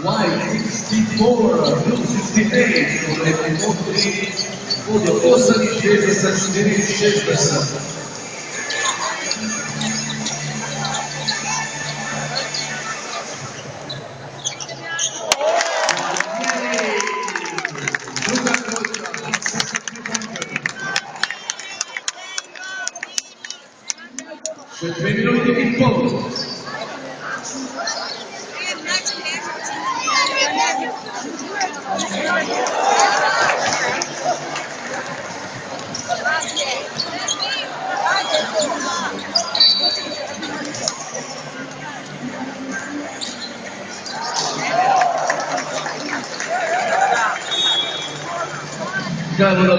White 64, Blue 68, sobre Montre, Vodo 8,66. With 20 minuti di fondo. Cavolo,